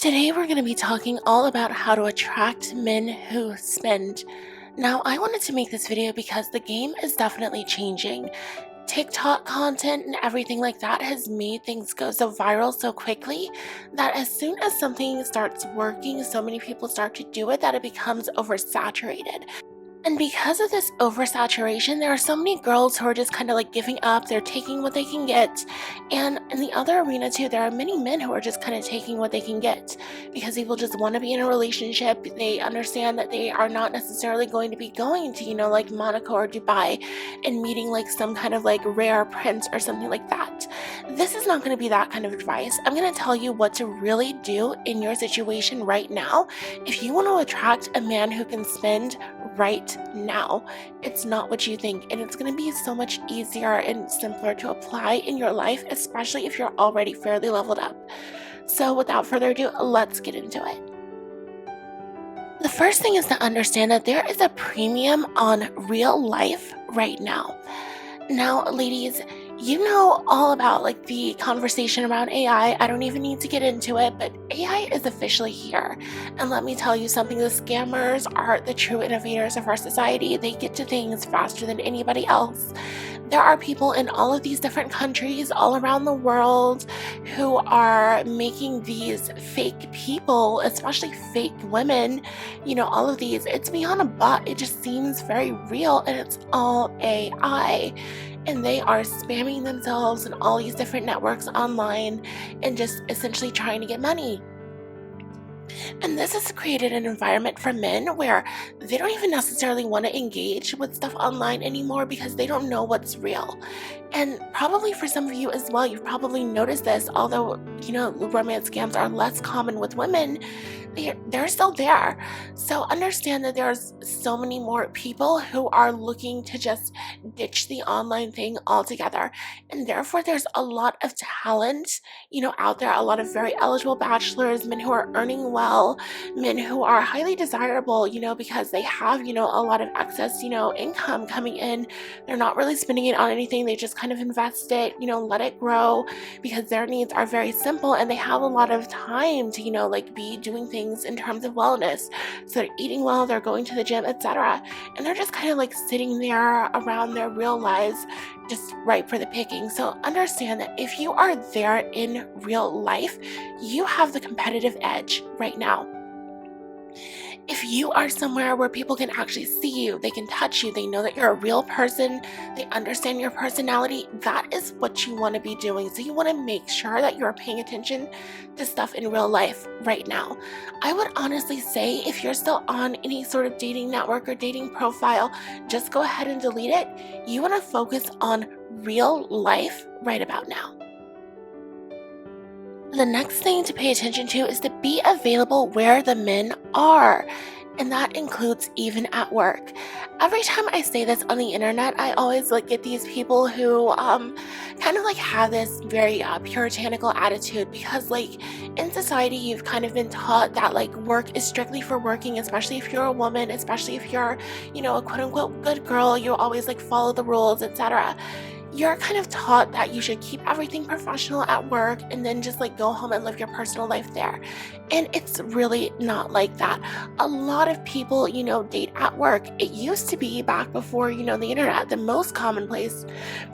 Today, we're going to be talking all about how to attract men who spend. Now, I wanted to make this video because the game is definitely changing. TikTok content and everything like that has made things go so viral so quickly that as soon as something starts working, so many people start to do it that it becomes oversaturated. And because of this oversaturation, there are so many girls who are just kind of like giving up. They're taking what they can get. And in the other arena, too, there are many men who are just kind of taking what they can get because people just want to be in a relationship. They understand that they are not necessarily going to be going to, like Monaco or Dubai and meeting like some kind of like rare prince or something like that. This is not going to be that kind of advice. I'm going to tell you what to really do in your situation right now if you want to attract a man who can spend right now. It's not what you think, and it's going to be so much easier and simpler to apply in your life, especially if you're already fairly leveled up. So without further ado, let's get into it. The first thing is to understand that there is a premium on real life right now. Now, ladies, you know all about like the conversation around AI. I don't even need to get into it, but AI is officially here. And let me tell you something, the scammers are the true innovators of our society. They get to things faster than anybody else. There are people in all of these different countries all around the world who are making these fake people, especially fake women, all of these. It's beyond a bot. It just seems very real, and it's all AI. And they are spamming themselves in all these different networks online and just essentially trying to get money. And this has created an environment for men where they don't even necessarily want to engage with stuff online anymore because they don't know what's real. And probably for some of you as well, you've probably noticed this, although, romance scams are less common with women, they're still there. So understand that there's so many more people who are looking to just ditch the online thing altogether. And therefore, there's a lot of talent, out there, a lot of very eligible bachelors, men who are earning well, men who are highly desirable, because they have, a lot of excess, income coming in. They're not really spending it on anything. They just kind of invest it, let it grow because their needs are very simple and they have a lot of time to, be doing things in terms of wellness. So they're eating well, they're going to the gym, etc. And they're just kind of like sitting there around their real lives, just ripe for the picking. So understand that if you are there in real life, you have the competitive edge right now. If you are somewhere where people can actually see you, they can touch you, they know that you're a real person, they understand your personality, that is what you want to be doing. So you want to make sure that you're paying attention to stuff in real life right now. I would honestly say if you're still on any sort of dating network or dating profile, just go ahead and delete it. You want to focus on real life right about now. The next thing to pay attention to is to be available where the men are. And that includes even at work. Every time I say this on the internet, I always get these people who kind of have this very puritanical attitude because in society you've kind of been taught that work is strictly for working, especially if you're a woman, especially if you're a quote unquote good girl, you always follow the rules, etc. You're kind of taught that you should keep everything professional at work and then just go home and live your personal life there. And it's really not like that. A lot of people, date at work. It used to be back before, the internet, the most common place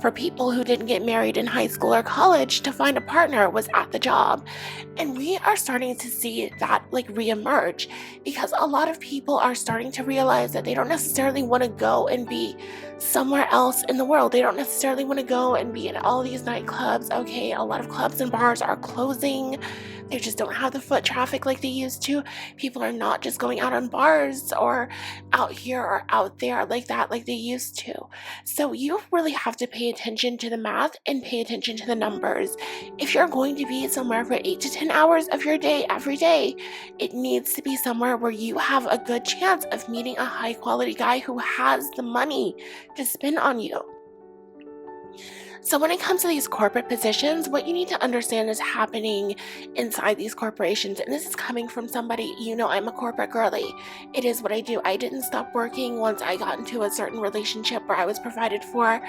for people who didn't get married in high school or college to find a partner was at the job. And we are starting to see that reemerge because a lot of people are starting to realize that they don't necessarily want to go and be somewhere else in the world. They don't necessarily want to go and be in all these nightclubs. Okay, a lot of clubs and bars are closing. They just don't have the foot traffic like they used to. People are not just going out on bars or out here or out there like that like they used to. So you really have to pay attention to the math and pay attention to the numbers. If you're going to be somewhere for 8 to 10 hours of your day every day, it needs to be somewhere where you have a good chance of meeting a high quality guy who has the money to spend on you. So when it comes to these corporate positions, what you need to understand is happening inside these corporations. And this is coming from somebody, I'm a corporate girly. It is what I do. I didn't stop working once I got into a certain relationship where I was provided for.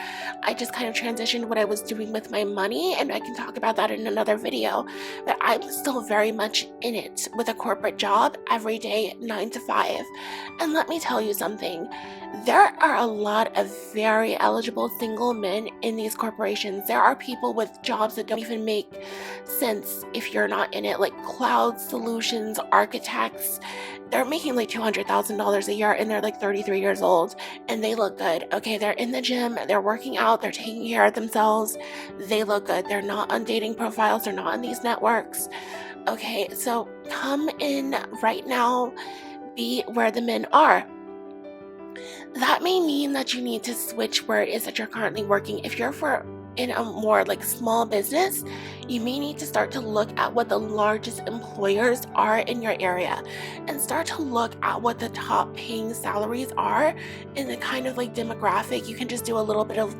I just kind of transitioned what I was doing with my money, and I can talk about that in another video. But I'm still very much in it with a corporate job every day, 9 to 5. And let me tell you something. There are a lot of very eligible single men in these corporations. There are people with jobs that don't even make sense if you're not in it, like cloud solutions architects. They're making like $200,000 a year, and they're like 33 years old, and they look good. Okay, they're in the gym, they're working out, they're taking care of themselves. They look good. They're not on dating profiles, they're not on these networks. Okay, so come in right now, be where the men are. That may mean that you need to switch where it is that you're currently working. If you're in a more like small business, you may need to start to look at what the largest employers are in your area and start to look at what the top paying salaries are in the kind of like demographic. You can just do a little bit of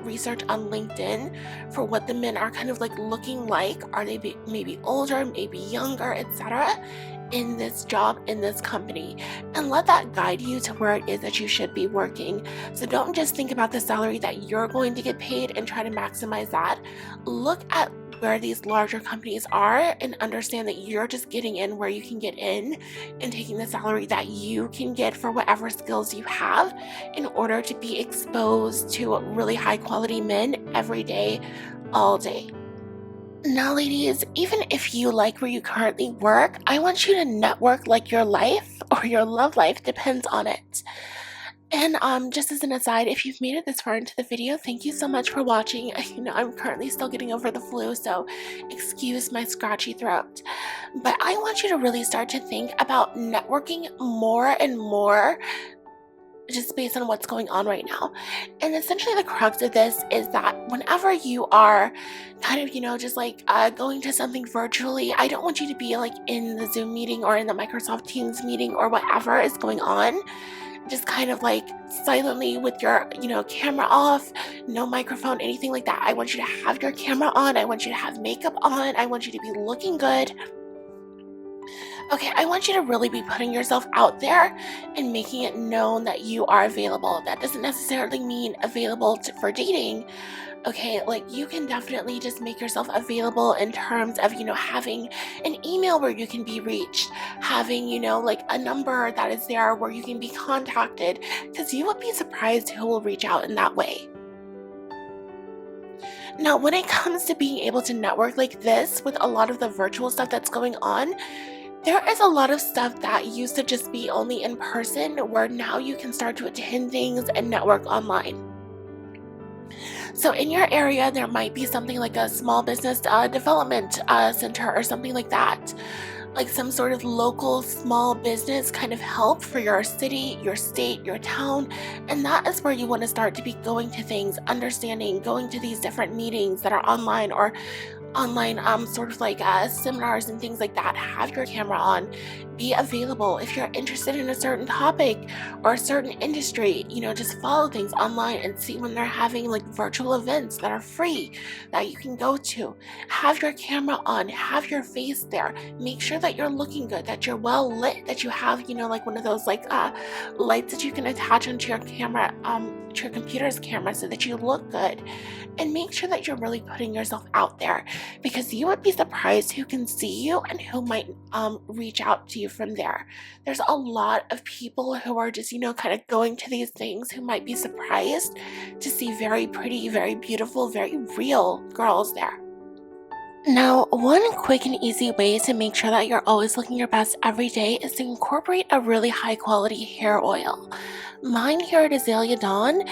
research on LinkedIn for what the men are kind of like looking like. Are they maybe older, maybe younger, etc., in this job, in this company, and let that guide you to where it is that you should be working. So don't just think about the salary that you're going to get paid and try to maximize that. Look at where these larger companies are and understand that you're just getting in where you can get in and taking the salary that you can get for whatever skills you have in order to be exposed to really high quality men every day, all day. Now, ladies, even if you like where you currently work, I want you to network like your life or your love life depends on it. And just as an aside, if you've made it this far into the video, thank you so much for watching. I'm currently still getting over the flu, so excuse my scratchy throat. But I want you to really start to think about networking more and more, just based on what's going on right now. And essentially the crux of this is that whenever you are kind of, just like going to something virtually, I don't want you to be like in the Zoom meeting or in the Microsoft Teams meeting or whatever is going on, just kind of like silently with your, camera off, no microphone, anything like that. I want you to have your camera on. I want you to have makeup on. I want you to be looking good. Okay, I want you to really be putting yourself out there and making it known that you are available. That doesn't necessarily mean available for dating. Okay, like you can definitely just make yourself available in terms of, having an email where you can be reached, having, like a number that is there where you can be contacted, because you would be surprised who will reach out in that way. Now, when it comes to being able to network like this with a lot of the virtual stuff that's going on, there is a lot of stuff that used to just be only in person where now you can start to attend things and network online. So in your area, there might be something like a small business development center or something like that. Like some sort of local small business kind of help for your city, your state, your town. And that is where you want to start to be going to things, understanding, going to these different meetings that are online or online sort of like seminars and things like that. Have your camera on, be available. If you're interested in a certain topic or a certain industry, just follow things online and see when they're having like virtual events that are free that you can go to. Have your camera on, have your face there, make sure that you're looking good, that you're well lit, that you have like one of those like lights that you can attach onto your camera, to your computer's camera, so that you look good. And make sure that you're really putting yourself out there, because you would be surprised who can see you and who might reach out to you from there. There's a lot of people who are just, kind of going to these things who might be surprised to see very pretty, very beautiful, very real girls there. Now, one quick and easy way to make sure that you're always looking your best every day is to incorporate a really high quality hair oil. Mine here at Azalea Dawn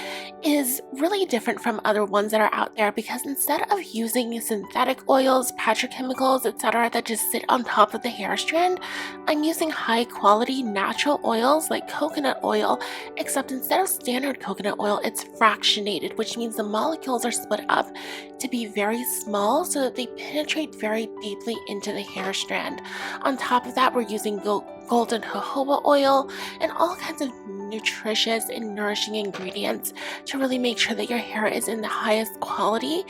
is really different from other ones that are out there, because instead of using synthetic oils, petrochemicals, etc. that just sit on top of the hair strand, I'm using high quality natural oils like coconut oil, except instead of standard coconut oil, it's fractionated, which means the molecules are split up to be very small so that they penetrate very deeply into the hair strand. On top of that, we're using golden jojoba oil and all kinds of nutritious and nourishing ingredients to really make sure that your hair is in the highest quality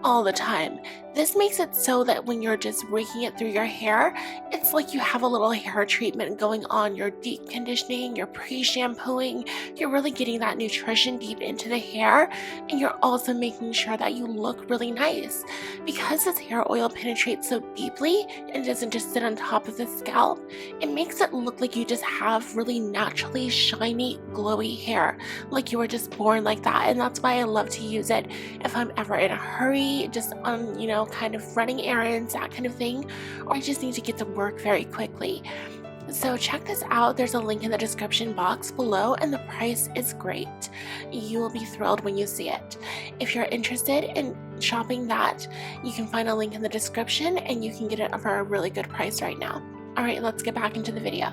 all the time. This makes it so that when you're just raking it through your hair, it's like you have a little hair treatment going on. You're deep conditioning, you're pre-shampooing, you're really getting that nutrition deep into the hair, and you're also making sure that you look really nice. Because this hair oil penetrates so deeply and doesn't just sit on top of the scalp, it makes it look like you just have really naturally shiny, glowy hair, like you were just born like that. And that's why I love to use it if I'm ever in a hurry, just on, kind of running errands, that kind of thing, or I just need to get to work very quickly. So check this out. There's a link in the description box below, and the price is great. You will be thrilled when you see it. If you're interested in shopping that, you can find a link in the description and you can get it for a really good price right now. All right, let's get back into the video.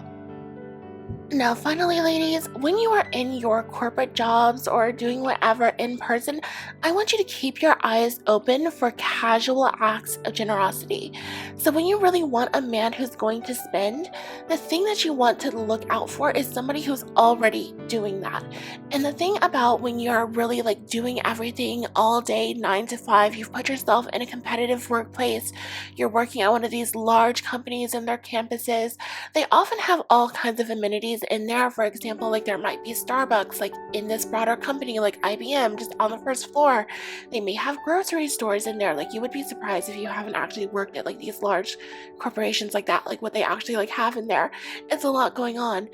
Now, finally, ladies, when you are in your corporate jobs or doing whatever in person, I want you to keep your eyes open for casual acts of generosity. So when you really want a man who's going to spend, the thing that you want to look out for is somebody who's already doing that. And the thing about when you're really like doing everything all day, 9 to 5, you've put yourself in a competitive workplace, you're working at one of these large companies in their campuses, they often have all kinds of amenities in there. For example, like there might be Starbucks like in this broader company like IBM just on the first floor. They may have grocery stores in there. Like you would be surprised if you haven't actually worked at like these large corporations like that, like what they actually like have in there. It's a lot going on.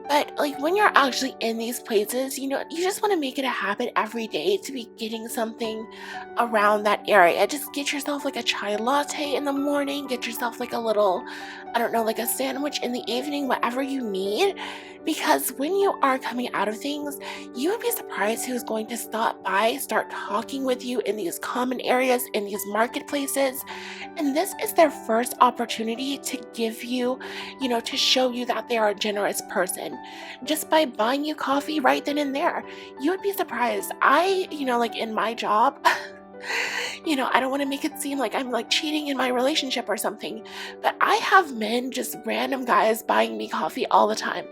But like when you're actually in these places, you just want to make it a habit every day to be getting something around that area. Just get yourself like a chai latte in the morning, get yourself like a little, I don't know, like a sandwich in the evening, whatever you need. Because when you are coming out of things, you would be surprised who's going to stop by, start talking with you in these common areas, in these marketplaces. And this is their first opportunity to give you, to show you that they are a generous person. Just by buying you coffee right then and there, you would be surprised. Like in my job, I don't want to make it seem like I'm like cheating in my relationship or something, but I have men, just random guys, buying me coffee all the time.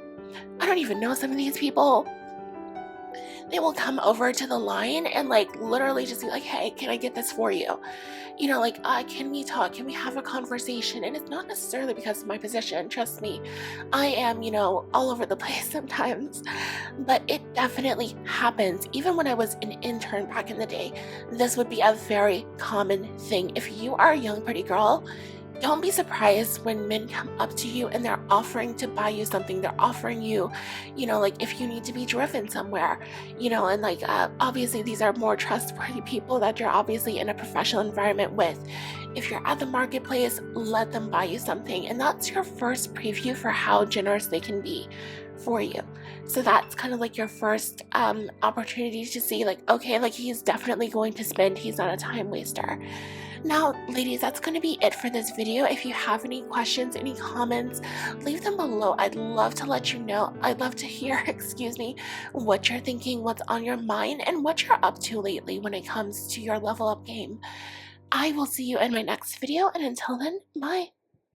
I don't even know some of these people. They will come over to the line and like literally just be like, hey, can I get this for you? Can we talk? Can we have a conversation? And it's not necessarily because of my position. Trust me, I am, all over the place sometimes, but it definitely happens. Even when I was an intern back in the day, this would be a very common thing. If you are a young, pretty girl, don't be surprised when men come up to you and they're offering to buy you something. They're offering you, like if you need to be driven somewhere, and like obviously these are more trustworthy people that you're obviously in a professional environment with. If you're at the marketplace, let them buy you something. And that's your first preview for how generous they can be for you. So that's kind of like your first opportunity to see like, okay, like he's definitely going to spend. He's not a time waster. Now, ladies, that's going to be it for this video. If you have any questions, any comments, leave them below. I'd love to let you know. I'd love to hear, what you're thinking, what's on your mind, and what you're up to lately when it comes to your level up game. I will see you in my next video, and until then, bye.